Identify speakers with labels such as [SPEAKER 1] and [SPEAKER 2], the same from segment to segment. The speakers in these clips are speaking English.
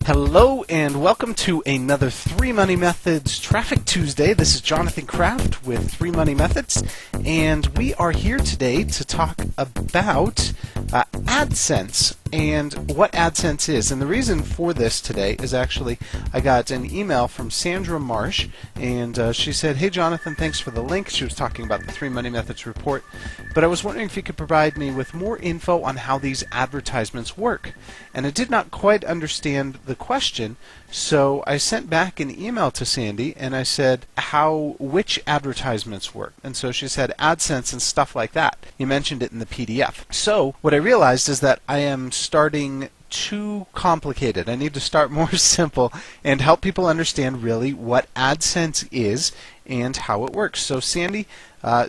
[SPEAKER 1] Hello and welcome to another 3 Money Methods Traffic Tuesday. This is Jonathan Kraft with 3 Money Methods, and we are here today to talk about AdSense and what AdSense is. And the reason for this today is actually I got an email from Sandra Marsh, and she said, "Hey Jonathan, thanks for the link." She was talking about the 3 Money Methods report, but I was wondering if you could provide me with more info on how these advertisements work. And I did not quite understand the question, so I sent back an email to Sandy and I said which advertisements work. And so she said AdSense and stuff like that. You mentioned it in the PDF. So what I realized is that I am starting too complicated. I need to start more simple and help people understand really what AdSense is and how it works. So Sandy,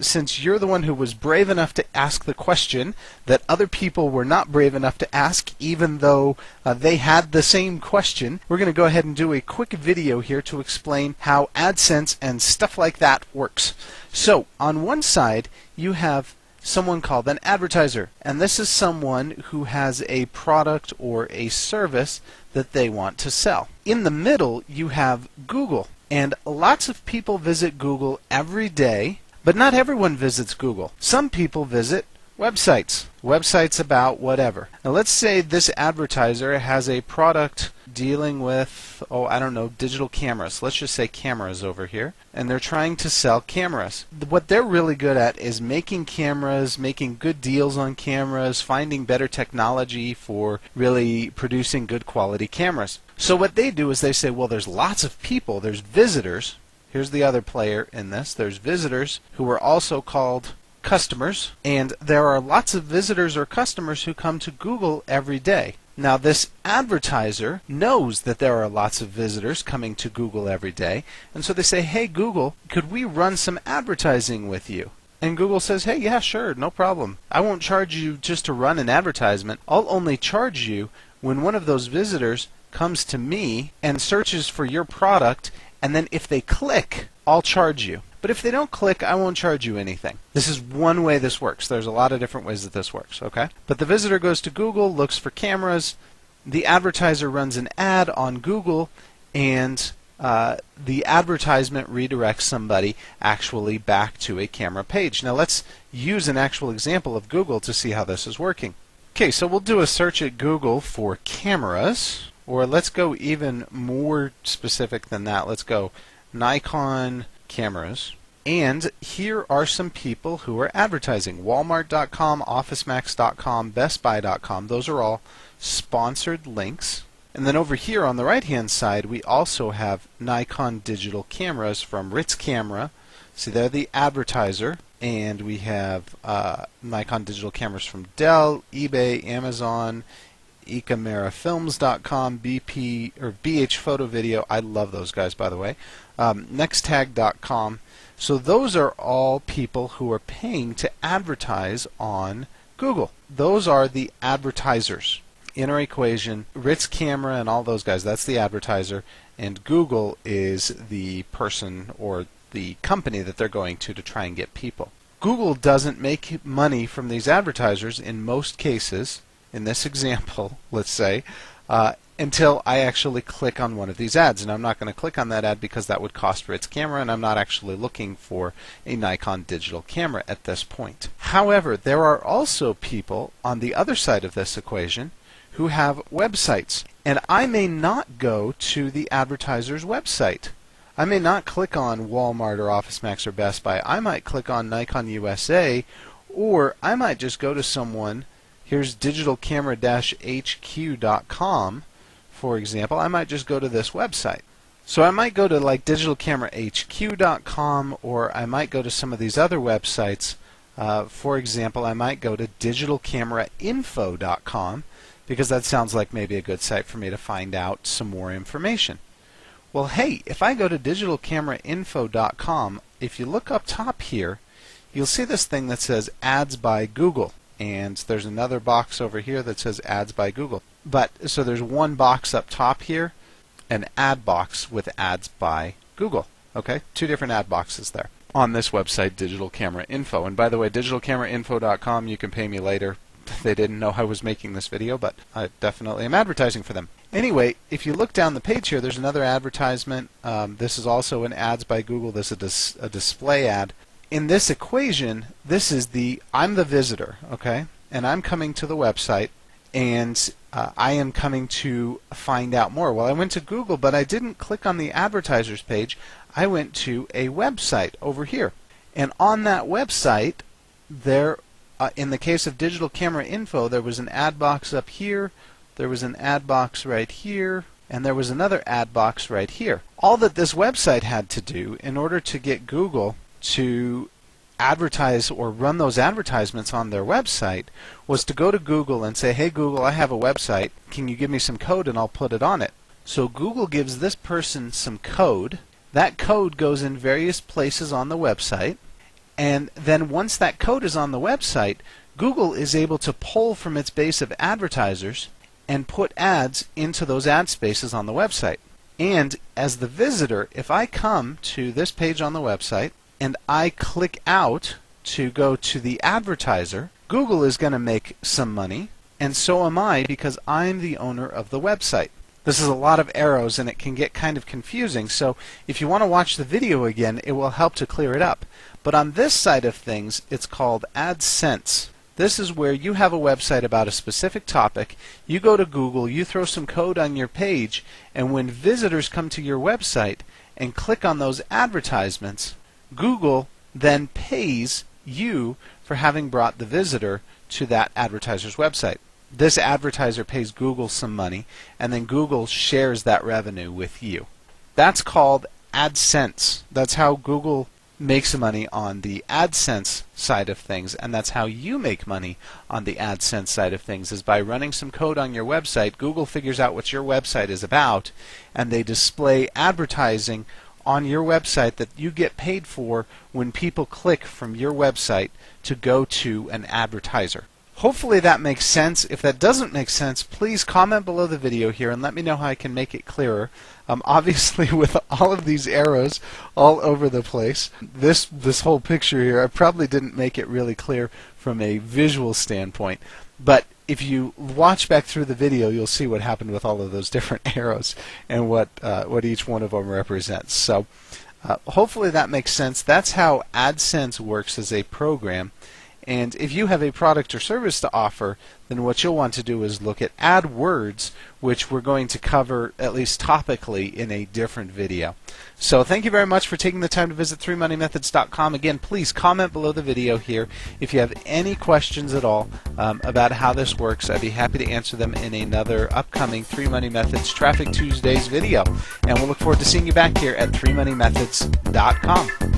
[SPEAKER 1] since you're the one who was brave enough to ask the question that other people were not brave enough to ask, even though they had the same question, we're going to go ahead and do a quick video here to explain how AdSense and stuff like that works. So on one side you have someone called an advertiser, and this is someone who has a product or a service that they want to sell. In the middle you have Google, and lots of people visit Google every day, but not everyone visits Google. Some people visit websites about whatever. Now let's say this advertiser has a product dealing with, digital cameras. Let's just say cameras over here, and they're trying to sell cameras. What they're really good at is making cameras, making good deals on cameras, finding better technology for really producing good quality cameras. So what they do is they say, well, there's lots of people, there's visitors. Here's the other player in this. There's visitors who are also called customers, and there are lots of visitors or customers who come to Google every day. Now this advertiser knows that there are lots of visitors coming to Google every day, and so they say, "Hey Google, could we run some advertising with you?" And Google says, "Hey, yeah, sure, no problem. I won't charge you just to run an advertisement. I'll only charge you when one of those visitors comes to me and searches for your product, and then if they click, I'll charge you. But if they don't click, I won't charge you anything." This is one way this works. There's a lot of different ways that this works, okay? But the visitor goes to Google, looks for cameras, the advertiser runs an ad on Google, and the advertisement redirects somebody actually back to a camera page. Now let's use an actual example of Google to see how this is working. Okay, so we'll do a search at Google for cameras, or let's go even more specific than that. Let's go Nikon cameras, and here are some people who are advertising. Walmart.com, OfficeMax.com, BestBuy.com. Those are all sponsored links. And then over here on the right hand side we also have Nikon digital cameras from Ritz Camera. See, they're the advertiser. And we have Nikon digital cameras from Dell, eBay, Amazon, Ecamerafilms.com, BP or BH Photo Video. I love those guys, by the way. Nextag.com. So those are all people who are paying to advertise on Google. Those are the advertisers. In our equation, Ritz Camera and all those guys, that's the advertiser, and Google is the person or the company that they're going to try and get people. Google doesn't make money from these advertisers in most cases. In this example, let's say, until I actually click on one of these ads. And I'm not going to click on that ad because that would cost Ritz Camera, and I'm not actually looking for a Nikon digital camera at this point. However, there are also people on the other side of this equation who have websites. And I may not go to the advertiser's website. I may not click on Walmart or OfficeMax or Best Buy. I might click on Nikon USA, or I might just go to someone. Here's digitalcamera-hq.com, for example. I might just go to this website. So I might go to like digitalcamerahq.com, or I might go to some of these other websites. For example, I might go to digitalcamerainfo.com, because that sounds like maybe a good site for me to find out some more information. Well, hey, if I go to digitalcamerainfo.com, if you look up top here, you'll see this thing that says Ads by Google. And there's another box over here that says Ads by Google. So there's one box up top here, an ad box with Ads by Google. Okay, two different ad boxes there on this website, Digital Camera Info. And by the way, digitalcamerainfo.com, you can pay me later. they didn't know I was making this video, but I definitely am advertising for them. Anyway, if you look down the page here, there's another advertisement. This is also an ads by Google. This is a display ad. In this equation, this is I'm the visitor, okay? And I'm coming to the website, and I am coming to find out more. Well, I went to Google, but I didn't click on the advertisers page. I went to a website over here. And on that website, there, in the case of digital camera info, there was an ad box up here, there was an ad box right here, and there was another ad box right here. All that this website had to do in order to get Google to advertise or run those advertisements on their website was to go to Google and say, hey Google, I have a website, can you give me some code and I'll put it on it. So Google gives this person some code. That code goes in various places on the website, and then once that code is on the website, Google is able to pull from its base of advertisers and put ads into those ad spaces on the website. And as the visitor, if I come to this page on the website and I click out to go to the advertiser, Google is going to make some money, and so am I, because I'm the owner of the website. This is a lot of arrows and it can get kind of confusing, so if you want to watch the video again, it will help to clear it up. But on this side of things, it's called AdSense. This is where you have a website about a specific topic, you go to Google, you throw some code on your page, and when visitors come to your website and click on those advertisements, Google then pays you for having brought the visitor to that advertiser's website. This advertiser pays Google some money, and then Google shares that revenue with you. That's called AdSense. That's how Google makes money on the AdSense side of things, and that's how you make money on the AdSense side of things, is by running some code on your website. Google figures out what your website is about, and they display advertising on your website that you get paid for when people click from your website to go to an advertiser. Hopefully that makes sense. If that doesn't make sense, please comment below the video here and let me know how I can make it clearer. Obviously, with all of these arrows all over the place, this whole picture here, I probably didn't make it really clear from a visual standpoint. But if you watch back through the video, you'll see what happened with all of those different arrows and what each one of them represents. So hopefully that makes sense. That's how AdSense works as a program. And if you have a product or service to offer, then what you'll want to do is look at AdWords, which we're going to cover at least topically in a different video. So thank you very much for taking the time to visit 3moneymethods.com. Again, please comment below the video here if you have any questions at all about how this works. I'd be happy to answer them in another upcoming 3 Money Methods Traffic Tuesdays video. And we'll look forward to seeing you back here at 3moneymethods.com.